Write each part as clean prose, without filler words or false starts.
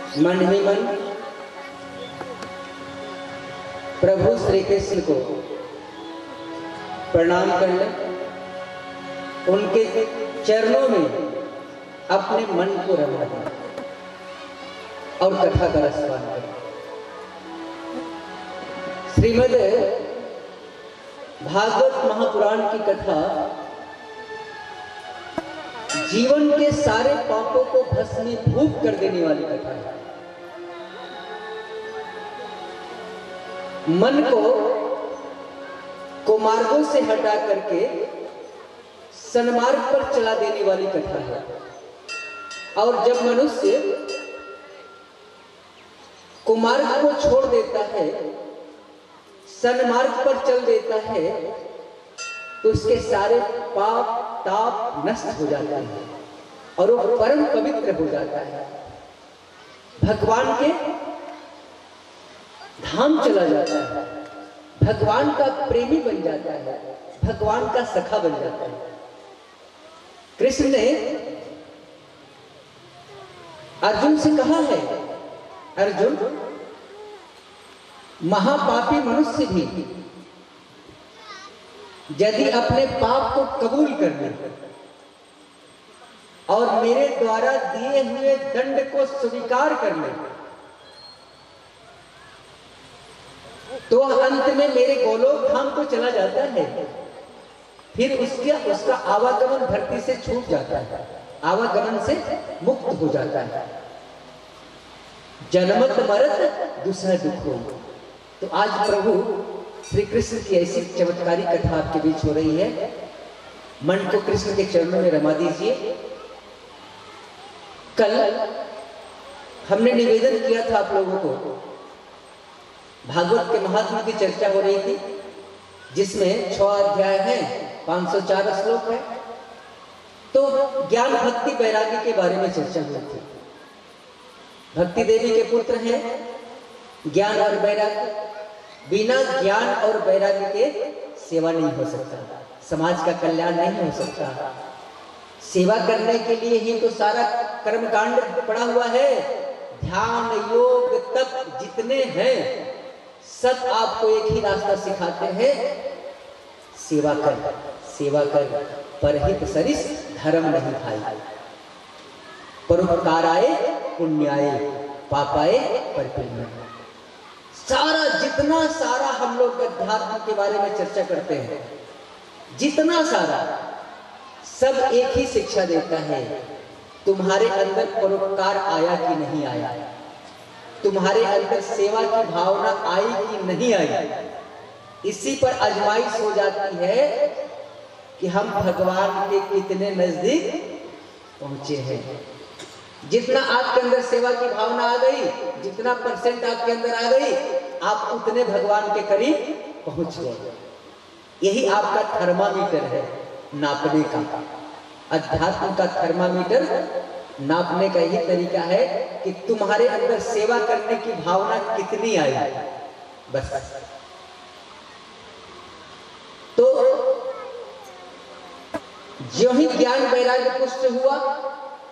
मन ही मन प्रभु श्री कृष्ण को प्रणाम कर ले, उनके चरणों में अपने मन को रमा दे और कथा का रसपान करें। श्रीमद् भागवत महापुराण की कथा जीवन के सारे पापों को भस्मीभूत कर देने वाली कथा है। मन को कुमार्गों से हटा करके सन्मार्ग पर चला देने वाली कथा है। और जब मनुष्य कुमार्ग को छोड़ देता है, सन्मार्ग पर चल देता है, तो उसके सारे पाप ताप नष्ट हो जाते हैं और वो परम पवित्र हो जाता है, भगवान के धाम चला जाता है, भगवान का प्रेमी बन जाता है, भगवान का सखा बन जाता है। कृष्ण ने अर्जुन से कहा है, अर्जुन, महापापी मनुष्य भी यदि अपने पाप को कबूल कर ले और मेरे द्वारा दिए हुए दंड को स्वीकार कर ले, तो अंत में मेरे गोलोक धाम को चला जाता है। फिर उसका आवागमन धरती से छूट जाता है, आवागमन से मुक्त हो जाता है। जन्मत मरत दूसरा दुख हो। तो आज प्रभु श्री कृष्ण की ऐसी चमत्कारी कथा आपके बीच हो रही है। मन को कृष्ण के चरणों में रमा दीजिए। कल हमने निवेदन किया था आप लोगों को, भागवत के महात्मा की चर्चा हो रही थी, जिसमें 6 अध्याय हैं, 504 श्लोक है। तो ज्ञान भक्ति वैराग्य के बारे में चर्चा हुई थी। भक्ति देवी के पुत्र हैं ज्ञान और वैराग्य। बिना ज्ञान और वैराग्य के सेवा नहीं हो सकता, समाज का कल्याण नहीं हो सकता। सेवा करने के लिए ही तो सारा कर्मकांड पड़ा हुआ है। ध्यान योग तप जितने हैं सब आपको एक ही रास्ता सिखाते हैं, सेवा कर, सेवा कर, परहित सरिस धर्म नहीं भाई। परोपकाराय पुण्याय पापाय परपुण्य। सारा जितना सारा हम लोग अध्यात्म के बारे में चर्चा करते हैं, जितना सारा सब एक ही शिक्षा देता है, तुम्हारे अंदर परोपकार आया कि नहीं आया, तुम्हारे अंदर सेवा की भावना आई कि नहीं आई, इसी पर आजमाइश हो जाती है कि हम भगवान के कितने नजदीक पहुंचे हैं। जितना आपके अंदर सेवा की भावना आ गई, जितना परसेंट आपके अंदर आ गई, आप उतने भगवान के करीब पहुंच गए। यही आपका थर्मामीटर है नापने का। अध्यात्म का थर्मामीटर नापने का यही तरीका है कि तुम्हारे अंदर सेवा करने की भावना कितनी आई, बस। तो जो ही ज्ञान वैराग्य पुष्ट हुआ,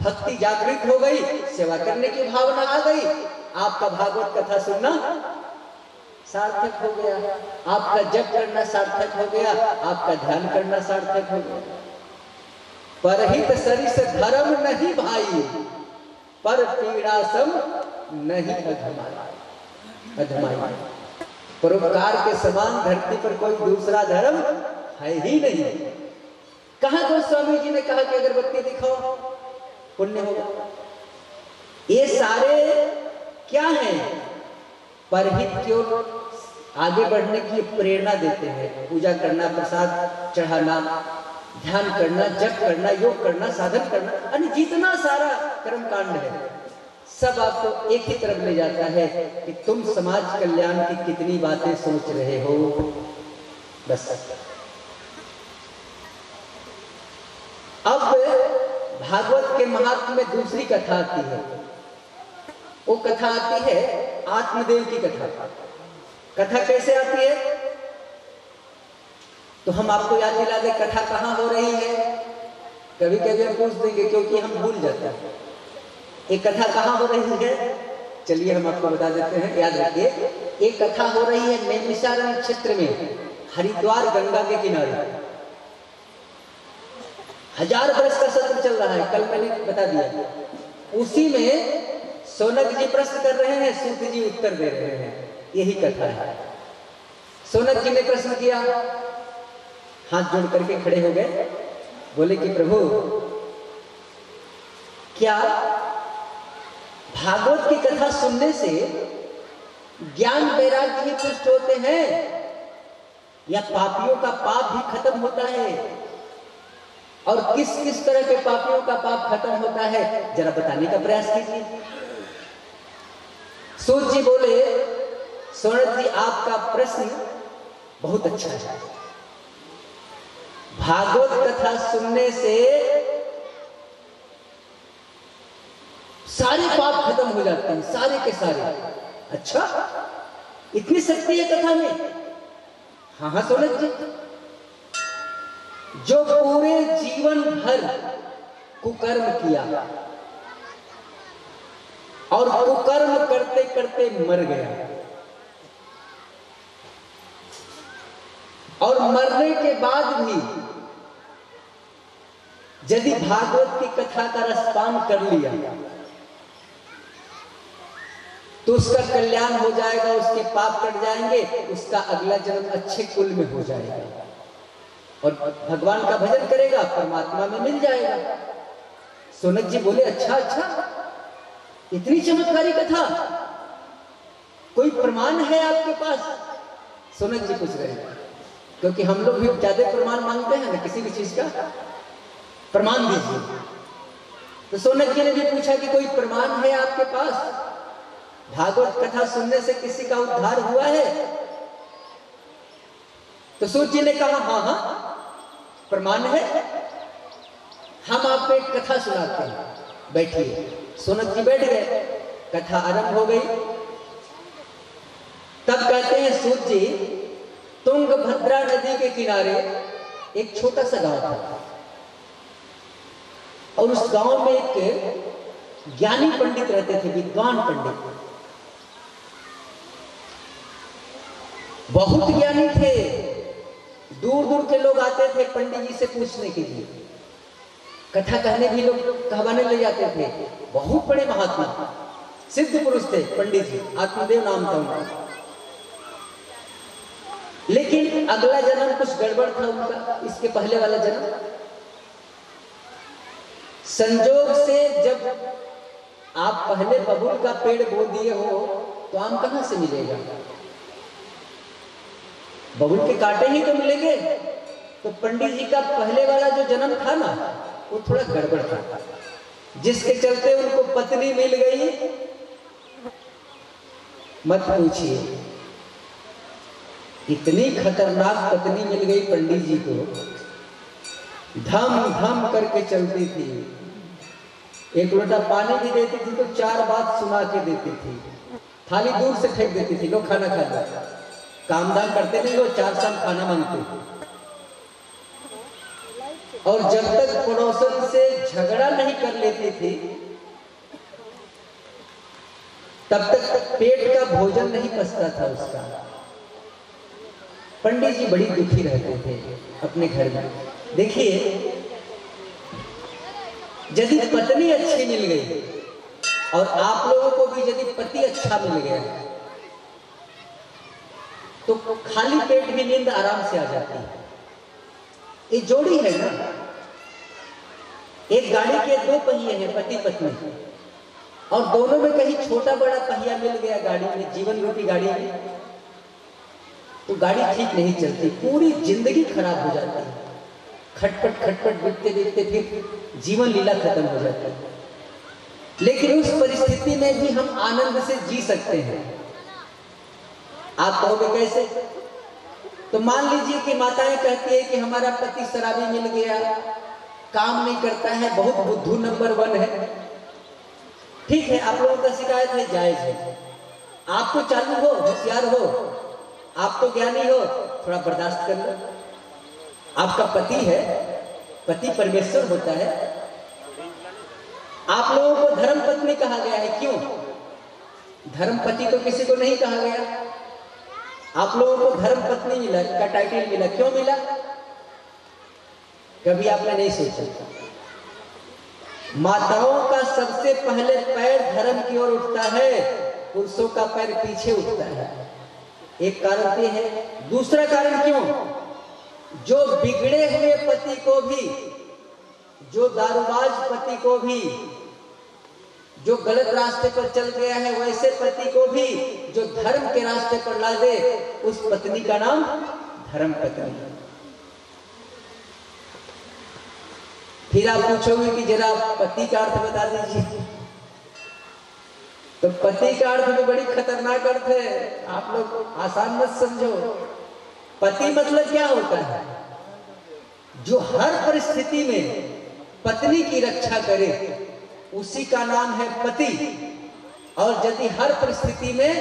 भक्ति जागृत हो गई, सेवा करने की भावना आ गई, आपका भागवत कथा सुनना सार्थक हो गया, आपका जप करना सार्थक हो गया, आपका ध्यान करना सार्थक हो गया। परहित सरिस धर्म नहीं भाई, पर पीड़ा सम नहीं अधमाई। परोपकार के समान धरती पर कोई दूसरा धर्म है ही नहीं। कहा गोस्वामी जी ने कहा कि अगरबत्ती दिखाओ पुण्य होगा। ये सारे क्या हैं? परहित की ओर आगे बढ़ने की प्रेरणा देते हैं। पूजा करना, प्रसाद चढ़ाना, ध्यान करना, जप करना, योग करना, साधन करना, यानी जितना सारा कर्मकांड है सब आपको एक ही तरफ ले जाता है कि तुम समाज कल्याण की कितनी बातें सोच रहे हो, बस। अब भागवत के महात्म्य में दूसरी कथा आती है। वो कथा आती है आत्मदेव की कथा। कथा कैसे आती है तो हम आपको याद दिला दे, कथा कहाँ हो रही है। कभी कभी हम पूछ देंगे क्योंकि हम भूल जाते हैं। ये कथा कहाँ हो रही है? चलिए हम आपको बता देते हैं, याद रखिए। एक कथा हो रही है नैमिषारण्य क्षेत्र में, हरिद्वार गंगा के किनारे। 1000 वर्ष का सत्र चल रहा है, कल मैंने बता दिया। उसी में सोनक जी प्रश्न कर रहे हैं, सूत जी उत्तर दे रहे हैं, यही कथा है। सोनक जी ने प्रश्न किया, हाथ जोड़ करके खड़े हो गए, बोले कि प्रभु क्या भागवत की कथा सुनने से ज्ञान वैराग्य ही पुष्ट होते हैं या पापियों का पाप भी खत्म होता है? और किस किस तरह के पापियों का पाप खत्म होता है, जरा बताने का प्रयास कीजिए। सूत जी बोले, सोनक जी आपका प्रश्न बहुत अच्छा है। भागवत कथा सुनने से सारे पाप खत्म हो जाते हैं, सारे के सारे। अच्छा, इतनी शक्ति है कथा में? हाँ हाँ सोनक जी, जो पूरे जीवन भर कुकर्म किया और कुकर्म करते करते मर गया, और मरने के बाद भी यदि भागवत की कथा का रसपान कर लिया तो उसका कल्याण हो जाएगा, उसके पाप कट जाएंगे, उसका अगला जन्म अच्छे कुल में हो जाएगा और भगवान का भजन करेगा, परमात्मा में मिल जाएगा। सोनक जी बोले, अच्छा अच्छा, इतनी चमत्कारी कथा, कोई प्रमाण है आपके पास? सोनक जी पूछ रहे हैं, क्योंकि हम लोग भी ज्यादा प्रमाण मांगते हैं ना किसी भी चीज का, प्रमाण दीजिए। तो सोनक जी ने भी पूछा कि कोई प्रमाण है आपके पास? भागवत कथा सुनने से किसी का उद्धार हुआ है? तो सूत जी ने कहा, हाँ हाँ प्रमाण है, हम आपको एक कथा सुनाते हैं, बैठिए। सोनक जी बैठ गए, कथा आरंभ हो गई। तब कहते हैं सूत जी, तुंगभद्रा नदी के किनारे एक छोटा सा गांव था और उस गांव में एक ज्ञानी पंडित रहते थे, विद्वान पंडित, बहुत ज्ञानी थे। दूर दूर के लोग आते थे पंडित जी से पूछने के लिए, कथा कहने भी लोग कहवाने ले जाते थे। बहुत बड़े महात्मा, सिद्ध पुरुष थे पंडित जी, आत्मदेव नाम था उनका। लेकिन अगला जन्म कुछ गड़बड़ था उनका, इसके पहले वाला जन्म। संजोग से जब आप पहले बबूल का पेड़ बो दिए हो तो आम कहां से मिलेगा? बबूल के कांटे ही तो मिलेंगे। तो पंडित जी का पहले वाला जो जन्म था ना, वो थोड़ा गड़बड़ था, जिसके चलते उनको पत्नी मिल गई, मत पूछिए, इतनी खतरनाक पत्नी मिल गई पंडित जी को, धम धम करके चलती थी। एक लोटा पानी भी देती थी तो 4 बात सुना के देती थी, थाली दूर से फेंक देती थी, लो खाना खा लो। काम धाम करते नहीं, वो 4 शाम खाना मांगते थे। और जब तक पड़ोसन से झगड़ा नहीं कर लेती थी तब तक पेट का भोजन नहीं पचता था उसका। पंडित जी बड़ी दुखी रहते थे अपने घर में। देखिए, यदि पत्नी अच्छी मिल गई और आप लोगों को भी यदि पति अच्छा मिल गया तो खाली पेट भी नींद आराम से आ जाती है। ये जोड़ी है ना, एक गाड़ी के 2 पहिए हैं, पति पत्नी, और दोनों में कहीं छोटा बड़ा पहिया मिल गया गाड़ी में, जीवन रूपी गाड़ी में, तो गाड़ी ठीक नहीं चलती, पूरी जिंदगी खराब हो जाती है। खटपट खटपट बिकते बिकते फिर जीवन लीला खत्म हो जाती है। लेकिन उस परिस्थिति में भी हम आनंद से जी सकते हैं। आप कहोगे कैसे? तो मान लीजिए कि माताएं कहती है कि हमारा पति शराबी मिल गया, काम नहीं करता है, बहुत बुद्धू नंबर 1 है। ठीक है, आप लोगों का शिकायत है, जायज है। आप तो चालू हो, होशियार हो, आप तो ज्ञानी हो, थोड़ा बर्दाश्त कर लो। आपका पति है, पति परमेश्वर होता है। आप लोगों को धर्म पत्नी कहा गया है, क्यों? धर्मपति तो किसी को नहीं कहा गया। आप लोगों को धर्म पत्नी मिला का टाइटल मिला, क्यों मिला? कभी आपने नहीं सोचा? माताओं का सबसे पहले पैर धर्म की ओर उठता है, पुरुषों का पैर पीछे उठता है। एक कारण ये है। दूसरा कारण क्यों? जो बिगड़े हुए पति को भी, जो दारूबाज पति को भी, जो गलत रास्ते पर चल गया है, वैसे पति को भी जो धर्म के रास्ते पर ला दे, उस पत्नी का नाम धर्म पत्नी। फिर आप पूछोगे कि जरा पति का अर्थ बता दीजिए। तो पति का अर्थ तो बड़ी खतरनाक अर्थ है, आप लोग आसान मत समझो। पति मतलब क्या होता है? जो हर परिस्थिति में पत्नी की रक्षा करे, उसी का नाम है पति। और यदि हर परिस्थिति में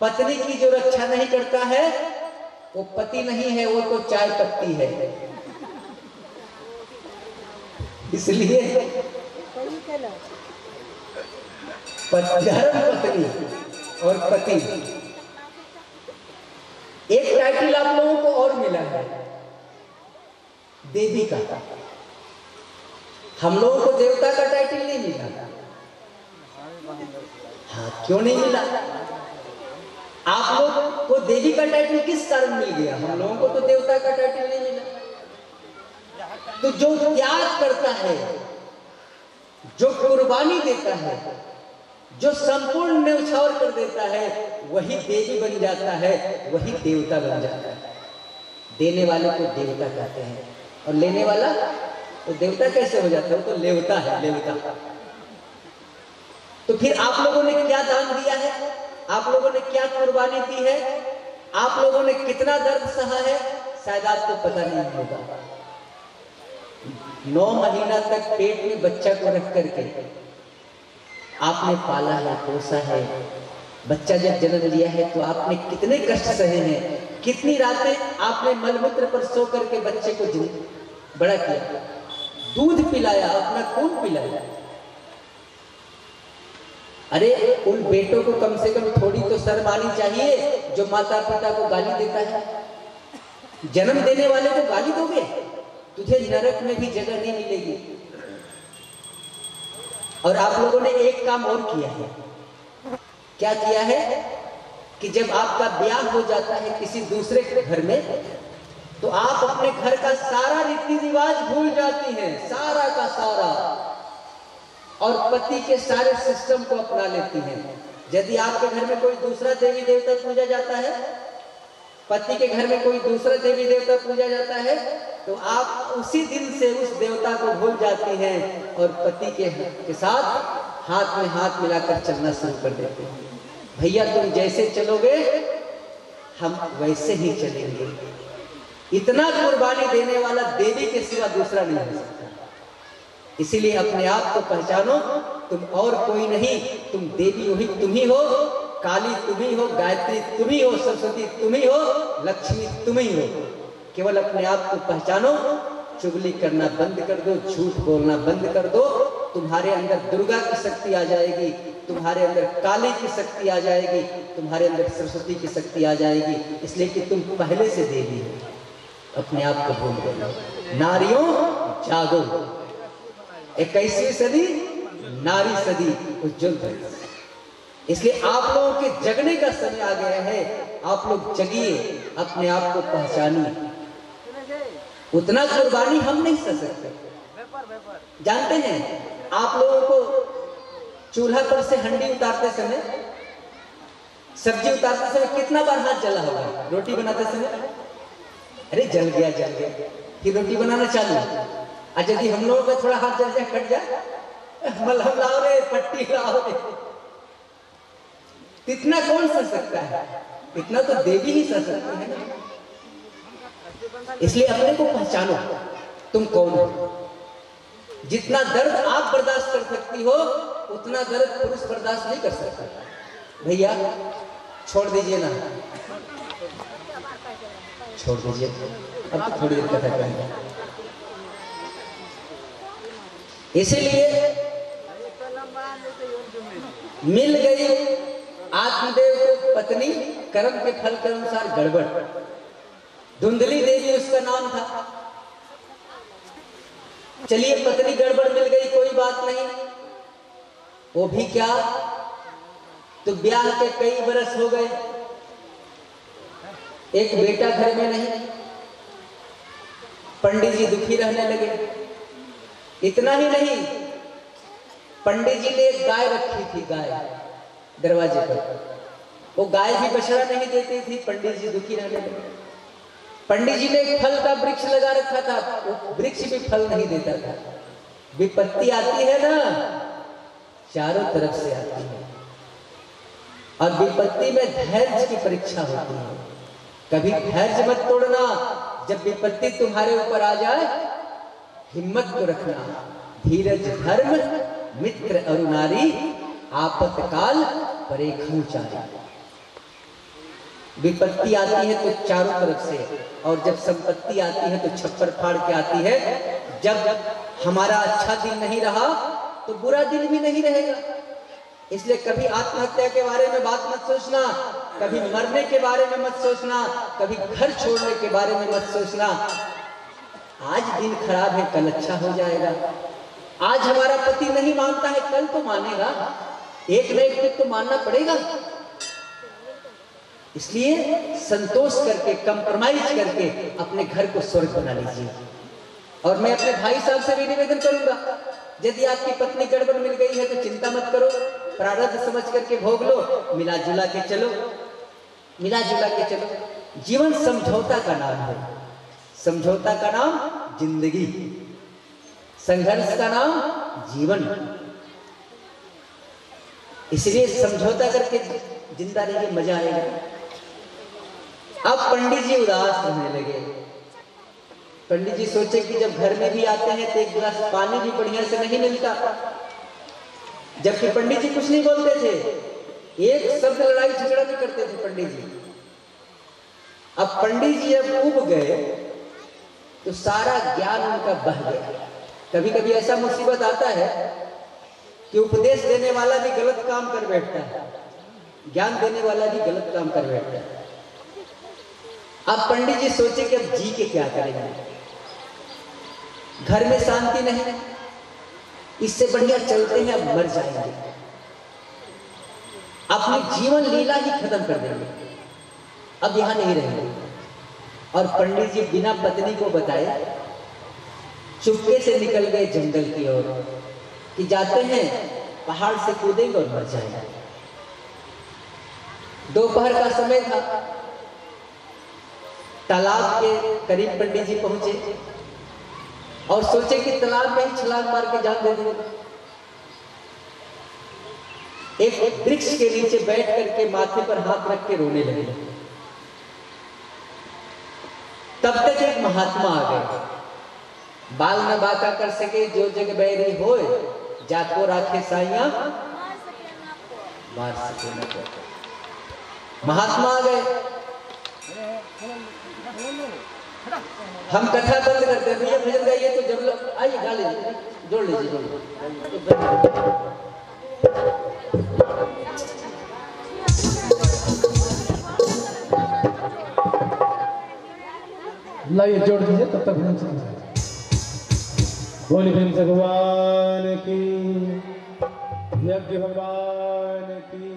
पत्नी की जो रक्षा नहीं करता है, वो पति नहीं है, वो तो चाय पत्ती है। इसलिए धर्म पत्नी और पति। एक टाइटल आप लोगों को और मिला है, देवी का। हम लोगों को देवता का टाइटल नहीं मिला। हाँ, क्यों नहीं मिला? आप लोग को देवी का टाइटल किस कारण मिल गया? हम लोगों को तो देवता का टाइटल नहीं मिला। तो जो त्याग करता है, जो कुर्बानी देता है, जो संपूर्ण न्यौछावर कर देता है, वही देवी बन जाता है, वही देवता बन जाता है। देने वाले को देवता कहते हैं, और लेने वाला तो देवता कैसे हो जाता है? वो तो लेवता है, लेवता। तो फिर आप लोगों ने क्या दान दिया है? आप लोगों ने क्या कुर्बानी दी है? आप लोगों ने कितना दर्द सहा है? शायद आपको पता नहीं होगा। 9 महीना तक पेट में बच्चा को रख करके आपने पाला है, पोसा है। बच्चा जब जन्म लिया है तो आपने कितने कष्ट सहे हैं, कितनी रातें आपने मलमूत्र पर सो करके बच्चे को बड़ा किया, दूध पिलाया, अपना खून पिलाया। अरे उन बेटों को कम से कम थोड़ी तो शर्म आनी चाहिए जो माता पिता को गाली देता है। जन्म देने वाले को गाली दोगे, तुझे नरक में भी जगह नहीं मिलेगी। और आप लोगों ने एक काम और किया है। क्या किया है? कि जब आपका ब्याह हो जाता है किसी दूसरे के घर में, तो आप अपने घर का सारा रीति रिवाज भूल जाती हैं, सारा का सारा, और पति के सारे सिस्टम को अपना लेती हैं। यदि आपके घर में कोई दूसरा देवी देवता पूजा जाता है, पति के घर में कोई दूसरा देवी देवता पूजा जाता है, तो आप उसी दिन से उस देवता को भूल जाती हैं और पति के साथ हाथ में हाथ मिलाकर चलना शुरू कर देते हैं। भैया तुम जैसे चलोगे हम वैसे ही चलेंगे। इतना कुर्बानी देने वाला देवी के सिवा दूसरा नहीं हो सकता। इसीलिए अपने आप को पहचानो, तुम और कोई नहीं, तुम देवी वही तुम ही हो, काली तुम ही हो, गायत्री तुम ही हो, सरस्वती तुम ही हो, लक्ष्मी तुम ही हो। केवल अपने आप को पहचानो, चुगली करना बंद कर दो, झूठ बोलना बंद कर दो। तुम्हारे अंदर दुर्गा की शक्ति आ जाएगी, तुम्हारे अंदर काली की शक्ति आ जाएगी, तुम्हारे अंदर सरस्वती की शक्ति आ जाएगी, इसलिए कि तुम पहले से देवी हो। अपने आप को भूल गए। नारियों जागो, 21वीं सदी नारी सदी उज्जवल है। इसलिए आप लोगों के जगने का समय आ गया है। आप लोग जगिए, अपने आप को पहचानिए। उतना कुर्बानी हम नहीं कर सकते। जानते हैं आप लोगों को चूल्हा पर से हंडी उतारते समय, सब्जी उतारते समय कितना बार हाथ जला होगा? रोटी बनाते समय अरे जल गया जल गया, फिर रोटी बनाना चालू। आज यदि हम लोगों का थोड़ा हाथ जल जाए, कट जाए, मलहम लाओ रे, पट्टी लाओ रे, इतना कौन सह सकता है? इतना तो देवी ही सह सकती है ना। इसलिए अपने को पहचानो, तुम कौन हो। जितना दर्द आप बर्दाश्त कर सकती हो, उतना दर्द पुरुष बर्दाश्त नहीं कर सकता। भैया छोड़ दीजिए ना, छोड़ दीजिए, अब तो थोड़ी देर कथा करेंगे। इसीलिए मिल गई आत्मदेव को पत्नी, कर्म के फल के अनुसार गड़बड़। धुंधली देवी उसका नाम था। चलिए पत्नी गड़बड़ मिल गई, कोई बात नहीं। वो भी क्या, तो ब्याह के कई बरस हो गए, एक बेटा घर में नहीं। पंडित जी दुखी रहने लगे। इतना ही नहीं, पंडित जी ने एक गाय रखी थी, गाय दरवाजे पर। वो गाय भी बछड़ा नहीं देती थी। पंडित जी दुखी रहने लगे। पंडित जी ने एक फल का वृक्ष लगा रखा था, वो वृक्ष भी फल नहीं देता था। विपत्ति आती है ना, चारों तरफ से आती है, और विपत्ति में धैर्य की परीक्षा होती है। कभी धैर्य मत तोड़ना। जब विपत्ति तुम्हारे ऊपर आ जाए, हिम्मत को रखना। धीरज धर्म मित्र अरुनारी, आपत्काल परेखू चारी। विपत्ति आती है तो चारों तरफ से, और जब संपत्ति आती है तो छप्पर फाड़ के आती है। जब हमारा अच्छा दिन नहीं रहा तो बुरा दिन भी नहीं रहेगा। इसलिए कभी आत्महत्या के बारे में बात मत सोचना, कभी मरने के बारे में मत सोचना, कभी घर छोड़ने के बारे में मत सोचना। आज दिन खराब है, कल अच्छा हो जाएगा। आज हमारा पति नहीं मानता है, कल तो मानेगा। एक न एक दिन तो मानना पड़ेगा। इसलिए संतोष करके, कंप्रोमाइज करके अपने घर को स्वर्ग बना लीजिए। और मैं अपने भाई साहब से भी निवेदन करूंगा, यदि आपकी पत्नी गड़बड़ मिल गई है तो चिंता मत करो, प्रारब्ध समझ करके भोग लो, मिला जुला के चलो, मिला जुला के चलो। जीवन समझौता का नाम है। समझौता का नाम जिंदगी, संघर्ष का नाम जीवन। इसलिए समझौता करके जिंदा रहिए, मजा आएगा। अब पंडित जी उदास रहने लगे। पंडित जी सोचे कि जब घर में भी आते हैं तो एक गिलास पानी भी बढ़िया से नहीं मिलता। जबकि पंडित जी कुछ नहीं बोलते थे, एक शब्द लड़ाई झगड़ा भी करते थे पंडित जी। अब पंडित जी जब उब गए तो सारा ज्ञान उनका बह गया। कभी कभी ऐसा मुसीबत आता है कि उपदेश देने वाला भी गलत काम कर बैठता है, ज्ञान देने वाला भी गलत काम कर बैठता है। अब पंडित जी सोचे कि अब जी के क्या करेंगे, घर में शांति नहीं, इससे बढ़िया चलते हैं, अब मर जाएंगे, अपनी जीवन लीला ही खत्म कर देंगे, अब यहां नहीं रहेंगे। और पंडित जी बिना पत्नी को बताए चुपके से निकल गए जंगल की ओर कि जाते हैं पहाड़ से कूदेंगे और मर जाएंगे। दोपहर का समय था। तालाब के करीब पंडित जी पहुंचे और सोचे कि तालाब में ही छलांग मार के जान दे देंगे। एक वृक्ष के नीचे बैठ करके माथे पर हाथ रख के रोने लगे। तब तक एक महात्मा आ गए। बाल न बाका कर सके जो जग बैरी होए, जाको राखे साइया मार सके न को। महात्मा आ गए। हम कथा बंद करते हैं, भैया भजन गाइए तो जब लोग आइए गा लीजिए, जोड़ लीजिए, जोड़ लीजिए। लाइए जोड़ दीजिए, तब तक भजन सुनिए। बोले प्रेम से भगवान की, यज्ञ भगवान की।